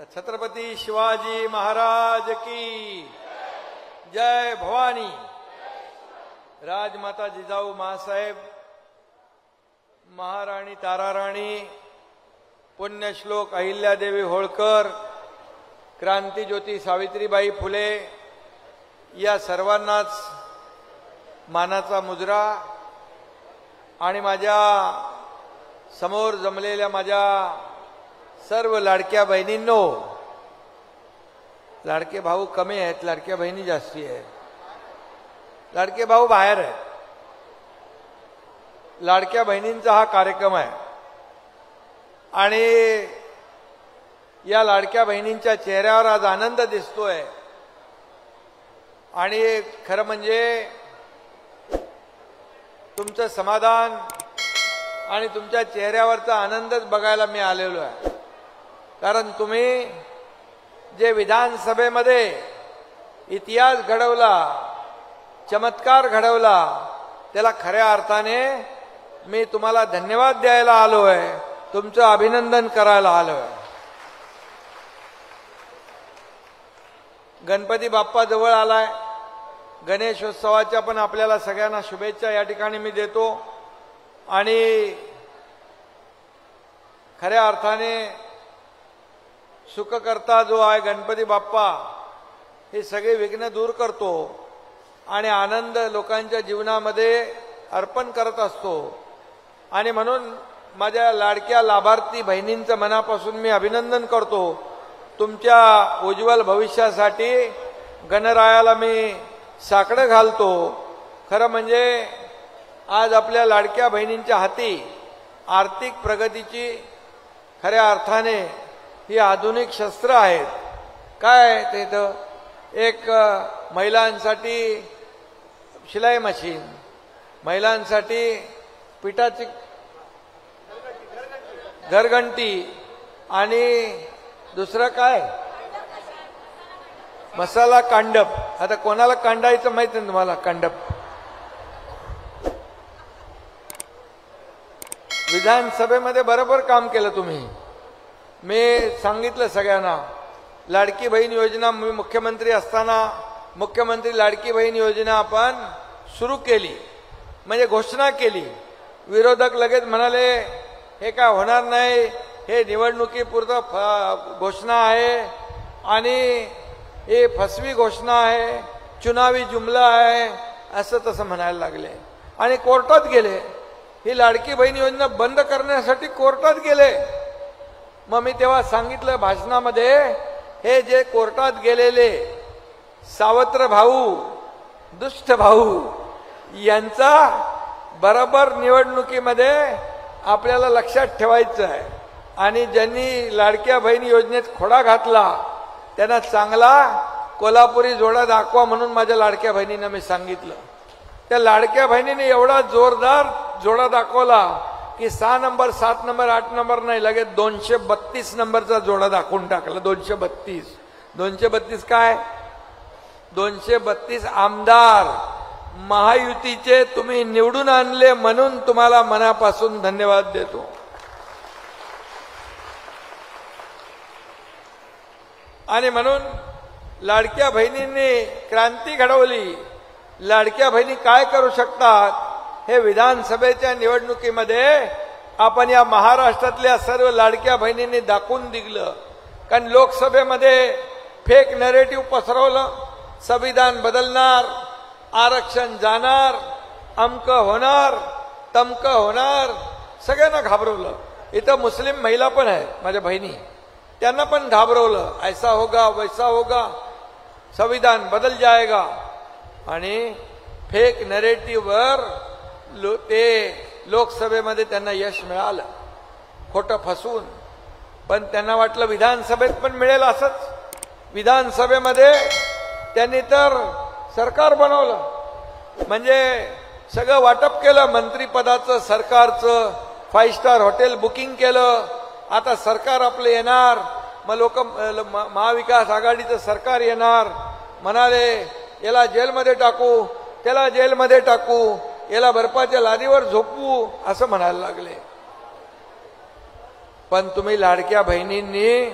छत्रपती शिवाजी महाराज की जय भवानी। राजमाता जिजाऊ मासाहेब, महाराणी ताराराणी, पुण्यश्लोक अहिल्यादेवी होळकर, क्रांतिज्योती सावित्रीबाई फुले या सर्वांनाच मानाचा मुजरा आणि माझ्या समोर जमलेल्या माझ्या सर्व लाडक्या बहिणींनो, लाडके भाऊ कमी आहेत, लाडक्या बहिणी जास्ती आहेत. लाडके भाऊ बाहेर आहेत. लाडक्या बहिणींचा हा कार्यक्रम आहे आणि या लाडक्या बहिणींच्या चेहऱ्यावर आज आनंद दिसतोय. आणि खरं म्हणजे तुमचं समाधान आणि तुमच्या चेहऱ्यावरचा आनंदच बघायला मी आलेलो आहे. कारण तुम्ही जे विधानसभेमध्ये इतिहास घडवला, चमत्कार घडवला, त्याला खऱ्या अर्थाने मी तुम्हाला धन्यवाद द्यायला आलोय, तुमचं अभिनंदन करायला आलोय. गणपती बाप्पा जवळ आलाय. गणेशोत्सवाच्या पण आपल्याला सगळ्यांना शुभेच्छा या ठिकाणी मी देतो. आणि खऱ्या अर्थाने सुखकर्ता जो आहे गणपती बाप्पा, हे सगळे विघ्न दूर करतो आणि आनंद लोकांच्या जीवनामध्ये अर्पण करत असतो. आणि म्हणून माझ्या लाडक्या लाभार्थी बहिणींचं मनापासून मी अभिनंदन करतो. तुमच्या उज्ज्वल भविष्यासाठी गणरायाला मी साकडं घालतो. खरं म्हणजे आज आपल्या लाडक्या बहिणींच्या हाती आर्थिक प्रगतीची खऱ्या अर्थाने ही आधुनिक शस्त्र आहेत. काय ते तर एक महिलांसाठी शिलाई मशीन, महिलांसाठी पिठाची घरघंटी आणि दुसरं काय मसाला कांडप. आता कोणाला कांडायचं माहिती नाही तुम्हाला? कांडप विधानसभेमध्ये बरोबर काम केलं तुम्ही. मी सांगितलं सगळ्यांना, लाडकी बहीण योजना मी मुख्यमंत्री असताना मुख्यमंत्री लाडकी बहीण योजना आपण सुरू केली, म्हणजे घोषणा केली. विरोधक लगेच म्हणाले हे काय होणार नाही, हे निवडणुकीपुरतं घोषणा आहे आणि हे फसवी घोषणा आहे, चुनावी जुमला आहे, असं तसं म्हणायला लागले आणि कोर्टात गेले. ही लाडकी बहीण योजना बंद करण्यासाठी कोर्टात गेले. मग मी तेव्हा सांगितलं भाषणामध्ये, हे जे कोर्टात गेलेले सावत्र भाऊ, दुष्ट भाऊ, यांचा बरोबर निवडणुकीमध्ये आपल्याला लक्षात ठेवायचं आहे. आणि ज्यांनी लाडक्या बहीण योजनेत खोडा घातला त्यांना चांगला कोल्हापुरी जोडा दाखवा म्हणून माझ्या लाडक्या बहिणींना मी सांगितलं. त्या लाडक्या बहिणीने एवढा जोरदार जोडा दाखवला की 6 नंबर 7 नंबर 8 नंबर नाही, लगेच 232 नंबरचा जोडा दाखवून टाकला. 232 काय? 232 आमदार महायुतीचे तुम्ही निवडून आणले म्हणून तुम्हाला मनापासून धन्यवाद देतो. आणि म्हणून लाडक्या बहिणींनी क्रांती घडवली. लाडक्या बहिणी काय करू शकतात हे विधानसभेच्या निवडणुकीमध्ये आपण या महाराष्ट्रातल्या सर्व लाडक्या बहिणींनी दाखवून दिलं. कारण लोकसभेमध्ये फेक नरेटिव्ह पसरवलं, संविधान बदलणार, आरक्षण जाणार, अमक होणार, तमक होणार, सगळ्यांना घाबरवलं. इथं मुस्लिम महिला पण आहेत माझ्या बहिणी, त्यांना पण घाबरवलं, ऐसा होगा वैसा होगा, संविधान बदल जाएगा. आणि फेक नरेटिव्हवर ते लोकसभेमध्ये त्यांना यश मिळालं, खोटं फसवून. पण त्यांना वाटलं विधानसभेत पण मिळेल असंच. विधानसभेमध्ये त्यांनी तर सरकार बनवलं, म्हणजे सगळं वाटप केलं मंत्रिपदाचं, सरकारचं. 5 स्टार हॉटेल बुकिंग केलं. आता सरकार आपलं येणार, मग लोक महाविकास आघाडीचं सरकार येणार. म्हणाले याला जेलमध्ये टाकू, त्याला जेलमध्ये टाकू, याला बर्फाच्या लादीवर झोपवू, असं म्हणायला लागले. पण तुम्ही लाडक्या बहिणींनी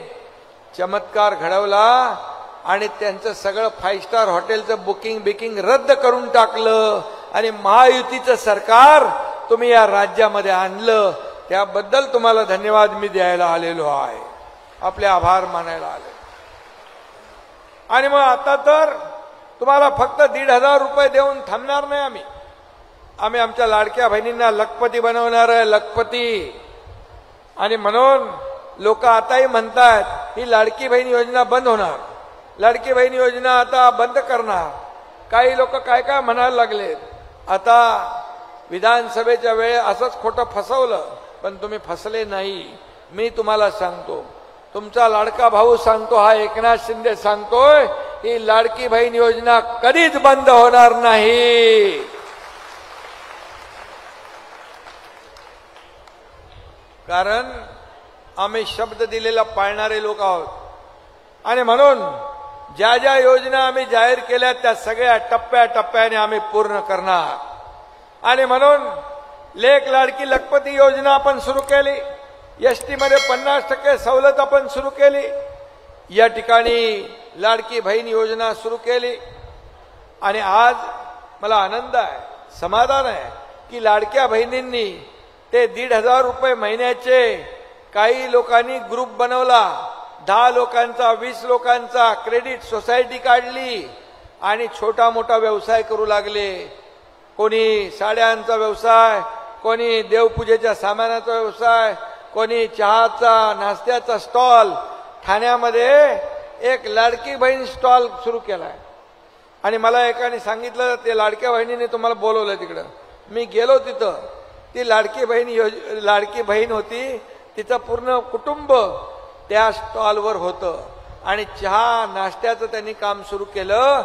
चमत्कार घडवला आणि त्यांचं सगळं 5 स्टार हॉटेलचं बुकिंग रद्द करून टाकलं आणि महायुतीचं सरकार तुम्ही या राज्यामध्ये आणलं. त्याबद्दल तुम्हाला धन्यवाद मी द्यायला आलेलो आहे, आपले आभार मानायला आले. आणि मग आता तर तुम्हाला फक्त 1,500 रुपये देऊन थांबणार नाही. आम्ही आमच्या लाडक्या बहिणींना लखपती बनवणार आहे, लखपती. आणि म्हणून लोक आताही म्हणतात ही लाडकी बहीण योजना बंद होणार, लाडकी बहीण योजना आता बंद करणार. काही लोक काय काय म्हणायला लागलेत. आता विधानसभेच्या वेळे असंच खोटं फसवलं, पण तुम्ही फसले नाही. मी तुम्हाला सांगतो, तुमचा लाडका भाऊ सांगतो, हा एकनाथ शिंदे सांगतोय, ही लाडकी बहीण योजना कधीच बंद होणार नाही. कारण आम्ही शब्द दिलेला पाळणारे लोक आहोत. आणि म्हणून ज्या ज्या योजना आम्ही जाहीर केल्या त्या सगळ्या टप्प्याटप्प्याने आम्ही पूर्ण करणार. आणि म्हणून लेक लाडकी लखपती योजना आपण सुरू केली. एसटी मध्ये 50% सवलत आपण सुरू केली. या ठिकाणी लाडकी बहीण योजना सुरू केली. आणि आज मला आनंद आहे, समाधान आहे की लाडक्या बहिणींनी ते 1,500 रुपये महिन्याचे काही लोकांनी ग्रुप बनवला, 10 लोकांचा 20 लोकांचा, क्रेडिट सोसायटी काढली आणि छोटा मोठा व्यवसाय करू लागले. कोणी साड्यांचा व्यवसाय, कोणी देवपूजेच्या सामानाचा व्यवसाय, कोणी चहाचा नाश्त्याचा स्टॉल. ठाण्यामध्ये एक लाडकी बहीण स्टॉल सुरू केलाय. आणि मला एकाने सांगितलं ते लाडक्या बहिणीने तुम्हाला बोलवलं तिकडं. मी गेलो तिथं. ती लाडकी बहीण होती, तिचं पूर्ण कुटुंब त्या स्टॉलवर होतं आणि चहा नाश्त्याचं त्यांनी काम सुरू केलं.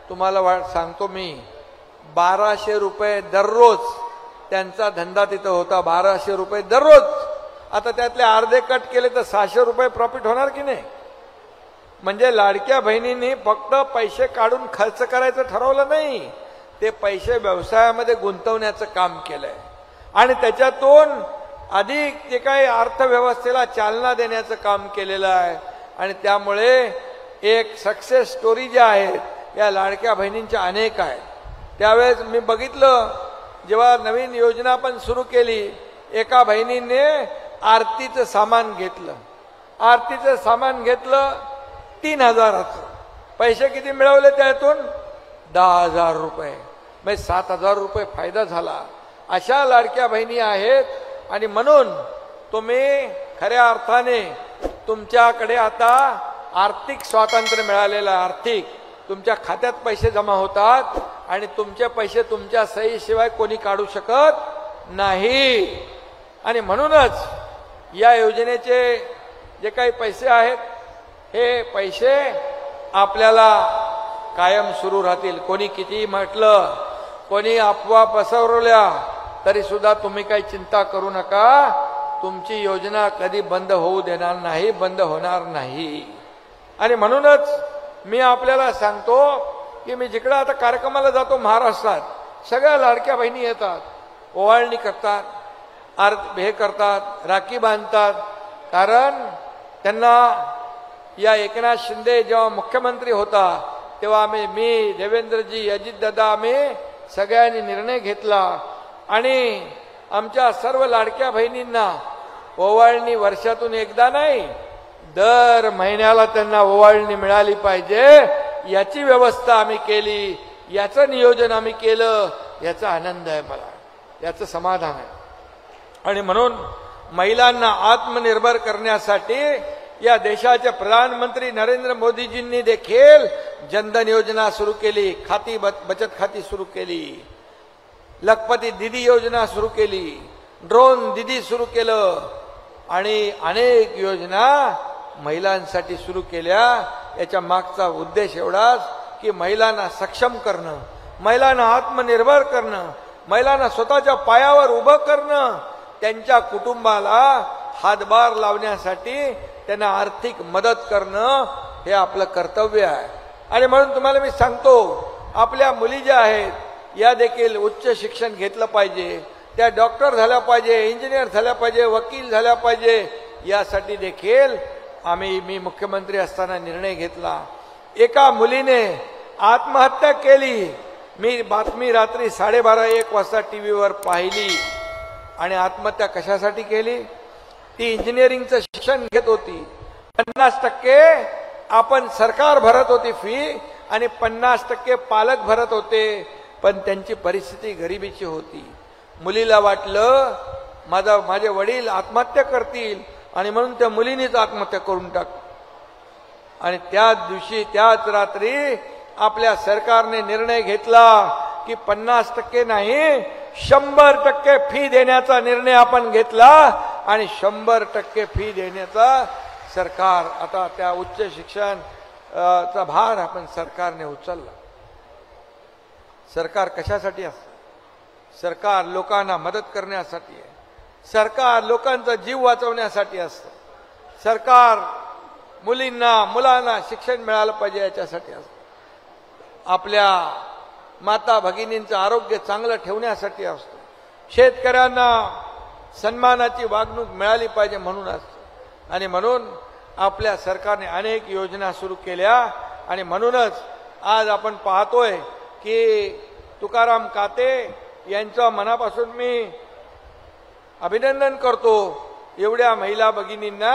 तुम्हाला सांगतो मी, 1,200 रुपये दररोज त्यांचा धंदा तिथं होता. 1,200 रुपये दररोज. आता त्यातले अर्धे कट केले तर 600 रुपये प्रॉफिट होणार की नाही. म्हणजे लाडक्या बहिणींनी फक्त पैसे काढून खर्च करायचं ठरवलं नाही, ते पैसे व्यवसायामध्ये गुंतवण्याचं काम केलंय आणि त्याच्यातून अधिक जे काही अर्थव्यवस्थेला चालना देण्याचं काम केलेलं आहे. आणि त्यामुळे एक सक्सेस स्टोरी ज्या आहेत या लाडक्या बहिणींच्या अनेक आहेत. त्यावेळेस मी बघितलं, जेव्हा नवीन योजना पण सुरू केली, एका बहिणीने आरतीचं सामान घेतलं. आरतीचं सामान घेतलं 3,000चं. पैसे किती मिळवले त्यातून? 10,000 रुपये. म्हणजे 7,000 रुपये फायदा झाला. अशा लाडक्या बहिणी आहेत. आणि म्हणून तुम्ही खऱ्या अर्थाने तुमच्याकडे आता आर्थिक स्वातंत्र्य मिळालेलं आहे. आर्थिक तुमच्या खात्यात पैसे जमा होतात आणि तुमचे पैसे तुमच्या सहीशिवाय कोणी काढू शकत नाही. आणि म्हणूनच या योजनेचे जे काही पैसे आहेत हे पैसे आपल्याला कायम सुरू राहतील. कोणी किती म्हटलं, कोणी अफवा पसरवल्या तरी सुद्धा तुम्ही काही चिंता करू नका. तुमची योजना कधी बंद होऊ देणार नाही, बंद होणार नाही. आणि म्हणूनच मी आपल्याला सांगतो की मी जिकडे आता कार्यक्रमाला जातो महाराष्ट्रात, सगळ्या लाडक्या बहिणी येतात, ओवाळणी करतात, हे करतात, राखी बांधतात. कारण त्यांना या एकनाथ शिंदे जेव्हा मुख्यमंत्री होता तेव्हा मी देवेंद्रजी, अजितदादा, आम्ही सगळ्यांनी निर्णय घेतला आणि आमच्या सर्व लाडक्या बहिणींना ओवाळणी वर्षातून एकदा नाही, दर महिन्याला त्यांना ओवाळणी मिळाली पाहिजे याची व्यवस्था आम्ही केली. याचं नियोजन आम्ही केलं. याचा आनंद आहे मला, याचं समाधान आहे. आणि म्हणून महिलांना आत्मनिर्भर करण्यासाठी या देशाचे प्रधानमंत्री नरेंद्र मोदीजींनी देखील जनधन योजना सुरू केली, बचत खाती सुरू केली, लखपती दीदी योजना सुरू केली, ड्रोन दीदी सुरू केलं आणि अनेक योजना महिलांसाठी सुरू केल्या. याच्या मागचा उद्देश एवढाच की महिलांना सक्षम करणं, महिलांना आत्मनिर्भर करणं, महिलांना स्वतःच्या पायावर उभं करणं, त्यांच्या कुटुंबाला हातभार लावण्यासाठी त्यांना आर्थिक मदत करणं हे आपलं कर्तव्य आहे. आणि म्हणून तुम्हाला मी सांगतो, आपल्या मुली ज्या आहेत या देखील उच्च शिक्षण घेतलं पाहिजे. त्या डॉक्टर झाल्या पाहिजे, इंजिनियर झाल्या पाहिजे, वकील झाल्या पाहिजे. यासाठी देखील मी मुख्यमंत्री असताना निर्णय घेतला. एका मुलीने आत्महत्या केली. मी बातमी रात्री 12:30-1 वाजता टीव्हीवर पाहिली. आणि आत्महत्या कशासाठी केली? ती इंजिनिअरिंगचं शिक्षण घेत होती. 50% आपण सरकार भरत होती फी आणि 50% पालक भरत होते. पण त्यांची परिस्थिती गरिबीची होती. मुलीला वाटलं माझे वडील आत्महत्या करतील आणि म्हणून त्या मुलीनेच आत्महत्या करून टाक. आणि त्याच दिवशी त्याच रात्री आपल्या सरकारने निर्णय घेतला की 50% नाही 100% फी देण्याचा निर्णय आपण घेतला. आणि 100% फी देण्याचा सरकार आता त्या उच्च शिक्षणचा भार आपण सरकारने उचलला. सरकार कशासाठी असतं? सरकार लोकांना मदत करण्यासाठी आहे. सरकार लोकांचा जीव वाचवण्यासाठी असतं. सरकार मुलांना शिक्षण मिळालं पाहिजे याच्यासाठी असतं. आपल्या माता भगिनींचं आरोग्य चांगलं ठेवण्यासाठी असतं. शेतकऱ्यांना सन्मानाची वागणूक मिळाली पाहिजे म्हणून असतं. आणि म्हणून आपल्या सरकारने अनेक योजना सुरू केल्या. आणि म्हणूनच आज आपण पाहतोय की तुकाराम काते यांचं मनापासून मी अभिनंदन करतो. एवढ्या महिला भगिनींना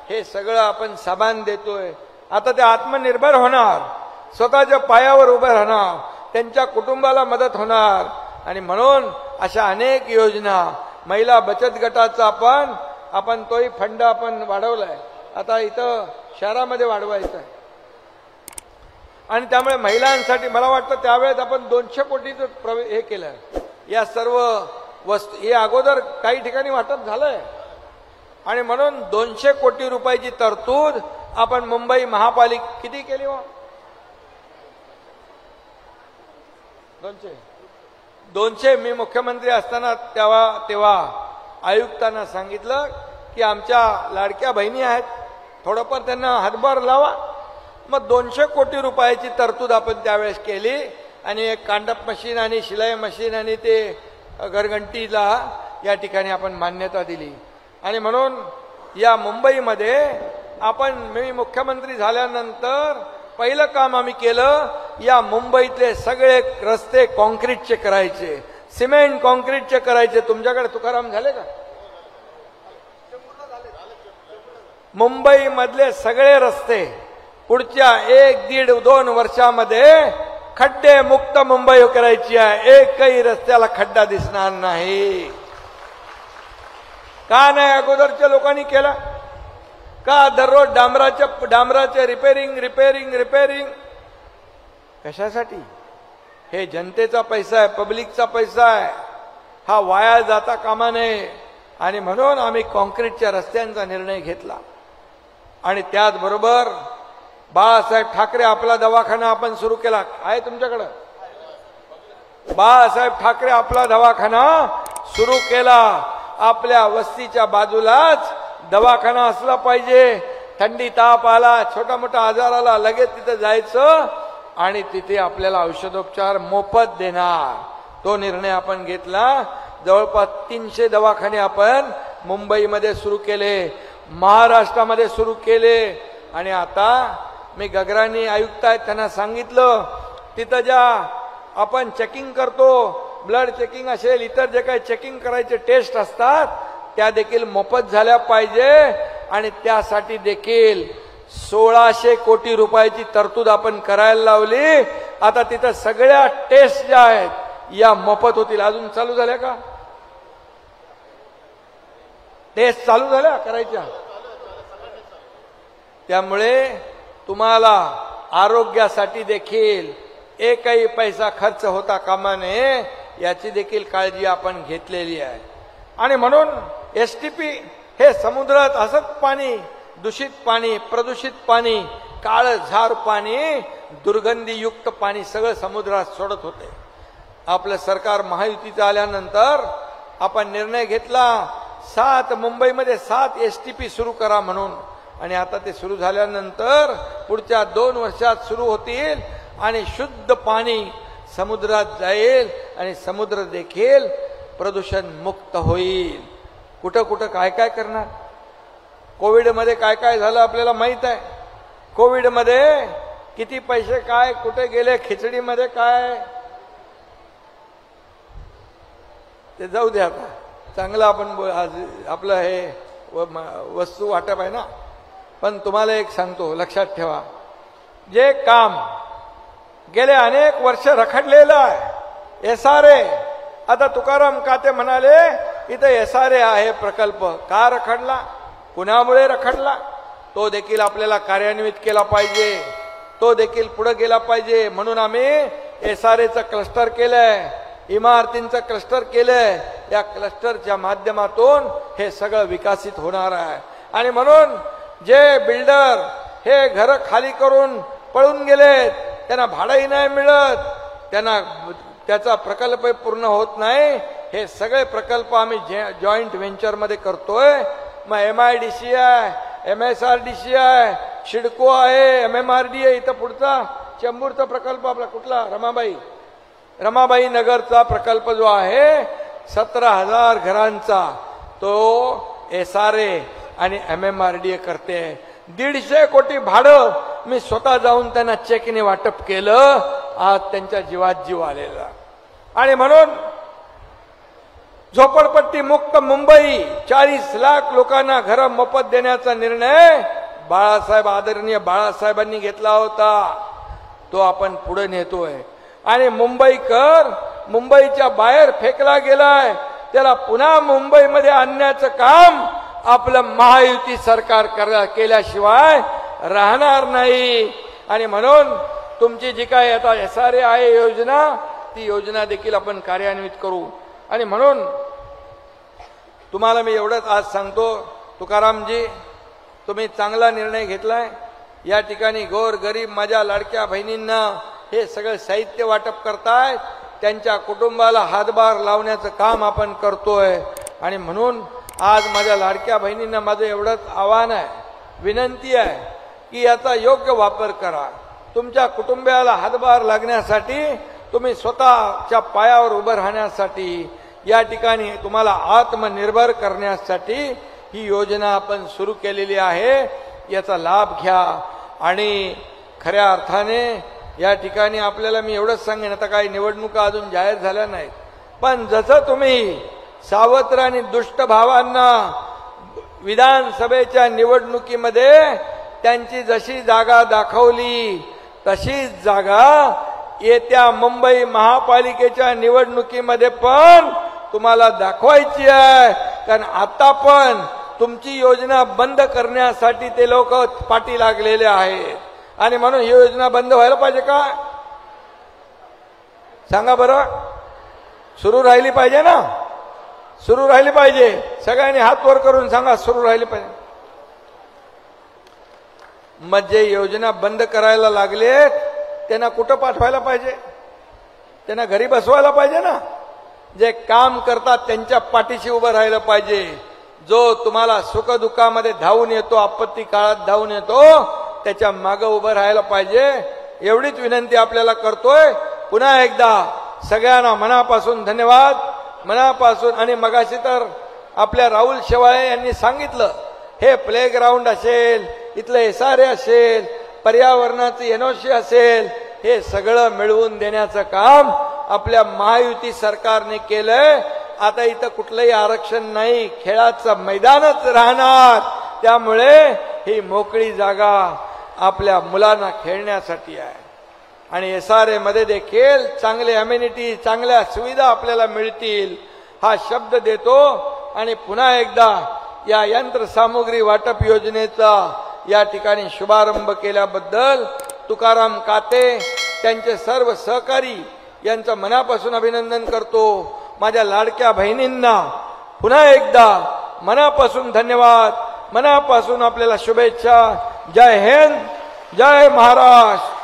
हे सगळं आपण सामान देतोय. आता ते आत्मनिर्भर होणार, स्वतःच्या पायावर उभे राहणार, त्यांच्या कुटुंबाला मदत होणार. आणि म्हणून अशा अनेक योजना महिला बचत गटाचा आपण तोही फंड आपण वाढवलाय. आता इथं शहरामध्ये वाढवायचा आहे. आणि त्यामुळे महिलांसाठी मला वाटतं त्यावेळेस आपण 200 कोटीचं हे केलं. या सर्व वस्तू हे अगोदर काही ठिकाणी वाटप झालंय. आणि म्हणून 200 कोटी रुपयाची तरतूद आपण मुंबई महापालिका किती केली हो? 200. मी मुख्यमंत्री असताना तेव्हा आयुक्तांना सांगितलं की आमच्या लाडक्या बहिणी आहेत, थोडंफार त्यांना हातभार लावा. मग 200 कोटी रुपयाची तरतूद आपण त्यावेळेस केली. आणि एक कांडप मशीन आणि शिलाई मशीन आणि ते घरघंटीला या ठिकाणी आपण मान्यता दिली. आणि म्हणून या मुंबईमध्ये मी मुख्यमंत्री झाल्यानंतर पहिलं काम आम्ही केलं, या मुंबईतले सगळे रस्ते कॉन्क्रीटचे करायचे, सिमेंट कॉन्क्रीटचे करायचे. तुमच्याकडे तुकाराम झाले का? मुंबई मधले सगळे रस्ते पुढच्या 1-1.5-2 वर्षामध्ये खड्डे मुक्त मुंबई करायची आहे. एकही रस्त्याला खड्डा दिसणार नाही. का नाही अगोदरच्या लोकांनी केला? का दररोज डांबराचे रिपेरिंग कशासाठी? हे जनतेचा पैसा आहे, पब्लिकचा पैसा आहे. हा वाया जाता कामा नये. आणि म्हणून आम्ही कॉन्क्रीटच्या रस्त्यांचा निर्णय घेतला. आणि त्याचबरोबर बाळासाहेब ठाकरे आपला दवाखाना आपण सुरू केला. आहे तुमच्याकडं? बाळासाहेब ठाकरे आपला दवाखाना सुरू केला. आपल्या वस्तीच्या बाजूलाच दवाखाना असला पाहिजे. थंडी ताप आला, छोटा मोठा आजार आला, लगेच तिथे जायचं आणि तिथे आपल्याला औषधोपचार मोफत देणार. तो निर्णय आपण घेतला. जवळपास 300 दवाखाने आपण मुंबईमध्ये सुरू केले, महाराष्ट्रामध्ये सुरू केले. आणि आता मी गगराणी आयुक्त आहेत त्यांना सांगितलं, तिथं ज्या आपण चेकिंग करतो, ब्लड चेकिंग असेल, इतर जे काही चेकिंग करायचे टेस्ट असतात त्या देखील मोफत झाल्या पाहिजे. आणि त्यासाठी देखील 1600 कोटी रुपयाची तरतूद आपण करायला लावली. आता तिथं सगळ्या टेस्ट ज्या आहेत या मोफत होतील. अजून चालू झाल्या का टेस्ट? चालू झाल्या करायच्या. त्यामुळे तुम्हाला आरोग्यासाठी देखील एकही पैसा खर्च होता कामा नये याची देखील काळजी आपण घेतलेली आहे. आणि म्हणून एसटीपी हे समुद्रात असत पाणी, दूषित पाणी, प्रदूषित पाणी, काळझार पाणी, दुर्गंधीयुक्त पाणी सगळं समुद्रात सोडत होते. आपलं सरकार महायुतीचं आल्यानंतर आपण निर्णय घेतला 7 मुंबईमध्ये 7 एसटीपी सुरू करा म्हणून. आणि आता ते सुरू झाल्यानंतर पुढच्या 2 वर्षात सुरू होतील आणि शुद्ध पाणी समुद्रात जाईल आणि समुद्र देखील प्रदूषण मुक्त होईल. कुठं कुठं काय काय करणार? कोविडमध्ये काय काय झालं आपल्याला माहित आहे. कोविडमध्ये किती पैसे काय कुठे गेले, खिचडीमध्ये काय, ते जाऊ दे. आता चांगलं आपण आपलं हे वस्तू वाटप आहे ना. पण तुम्हाला एक सांगतो, लक्षात ठेवा, जे काम गेले अनेक वर्ष रखडलेलं आहे, SRA, आता तुकाराम काते म्हणाले इथं SRA आहे प्रकल्प, का रखडला, कुणामुळे रखडला, तो देखील आपल्याला कार्यान्वित केला पाहिजे, तो देखील पुढे गेला पाहिजे. म्हणून आम्ही SRAचं क्लस्टर केलंय, इमारतींचं क्लस्टर केलंय. या क्लस्टरच्या माध्यमातून हे सगळं विकसित होणार आहे. आणि म्हणून जे बिल्डर हे घर खाली करून पळून गेलेत, त्यांना भाडंही नाही मिळत, त्यांना त्याचा प्रकल्प पूर्ण होत नाही. हे सगळे प्रकल्प आम्ही जॉईंट व्हेंचरमध्ये करतोय. मग MIDC आहे, MSRDC आहे, शिडको आहे, MMRD आहे. इथं पुढचा चेंबूरचा प्रकल्प आपला कुठला, रमाबाई नगरचा प्रकल्प जो आहे 17,000 घरांचा, तो SRA आणि MMRD करते. 150 कोटी भाडं मी स्वतः जाऊन त्यांना चेकने वाटप केलं. आज त्यांच्या जीवात जीव आलेला. आणि म्हणून झोपडपट्टी मुक्त मुंबई, 40 लाख लोकांना घर मोफत देण्याचा निर्णय आदरणीय बाळासाहेबांनी घेतला होता. तो आपण पुढे नेतोय. आणि मुंबईकर मुंबईच्या बाहेर फेकला गेलाय, त्याला पुन्हा मुंबईमध्ये आणण्याचं काम आपलं महायुती सरकार केल्याशिवाय राहणार नाही. आणि म्हणून तुमची जी काय आता SRA आहे योजना, ती योजना देखील आपण कार्यान्वित करू. आणि म्हणून तुम्हाला मी एवढंच आज सांगतो, तुकारामजी, तुम्ही चांगला निर्णय घेतलाय. या ठिकाणी गोर गरीब माझ्या लाडक्या बहिणींना हे सगळं साहित्य वाटप करतायत, त्यांच्या कुटुंबाला हातभार लावण्याचं काम आपण करतोय. आणि म्हणून आज माझ्या लाडक्या बहिणींना माझं एवढंच आव्हान आहे, विनंती आहे की याचा योग्य वापर करा. तुमच्या कुटुंबाला हातभार लागण्यासाठी, तुम्ही स्वतःच्या पायावर उभं राहण्यासाठी, या ठिकाणी तुम्हाला आत्मनिर्भर करण्यासाठी ही योजना आपण सुरू केलेली आहे. याचा लाभ घ्या. आणि खऱ्या अर्थाने या ठिकाणी आपल्याला मी एवढंच सांगेन, आता काही निवडणुका अजून जाहीर झाल्या नाहीत, पण जसं तुम्ही सावत्र आणि दुष्ट भावांना विधानसभेच्या निवडणुकीमध्ये त्यांची जशी जागा दाखवली, तशीच जागा येत्या मुंबई महापालिकेच्या निवडणुकीमध्ये पण तुम्हाला दाखवायची आहे. कारण आता पण तुमची योजना बंद करण्यासाठी ते लोक पाठी लागलेले आहेत. आणि म्हणून ही योजना बंद व्हायला पाहिजे का, सांगा बरं. सुरू राहिली पाहिजे ना, सुरू राहिली पाहिजे. सगळ्यांनी हात वर करून सांगा, सुरू राहिली पाहिजे. मग जे योजना बंद करायला लागलेत त्यांना कुठं पाठवायला पाहिजे, त्यांना घरी बसवायला पाहिजे ना. जे काम करतात त्यांच्या पाठीशी उभं राहिलं पाहिजे. जो तुम्हाला सुखदुःखामध्ये धावून येतो, आपत्ती काळात धावून येतो, त्याच्या मागे उभं राहायला पाहिजे. एवढीच विनंती आपल्याला करतोय. पुन्हा एकदा सगळ्यांना मनापासून धन्यवाद, मनापासून. आणि मगाशी तर आपल्या राहुल शेवाळे यांनी सांगितलं, हे प्लेग्राऊंड असेल, इथलं SRA असेल, पर्यावरणाचं NOC असेल, हे सगळं मिळवून देण्याचं काम आपल्या महायुती सरकारने केलंय. आता इथं कुठलंही आरक्षण नाही, खेळाचं मैदानच राहणार. त्यामुळे ही मोकळी जागा आपल्या मुलांना खेळण्यासाठी आहे. आणि SRA मध्ये देखील चांगले अमेनिटी, चांगल्या सुविधा आपल्याला मिळतील, हा शब्द देतो. आणि पुन्हा एकदा या यंत्रसामुग्री वाटप योजनेचा या ठिकाणी शुभारंभ केल्याबद्दल तुकाराम काते, त्यांचे सर्व सहकारी यांचं मनापासून अभिनंदन करतो. माझ्या लाडक्या बहिणींना पुन्हा एकदा मनापासून धन्यवाद, मनापासून आपल्याला शुभेच्छा. जय हिंद, जय महाराष्ट्र.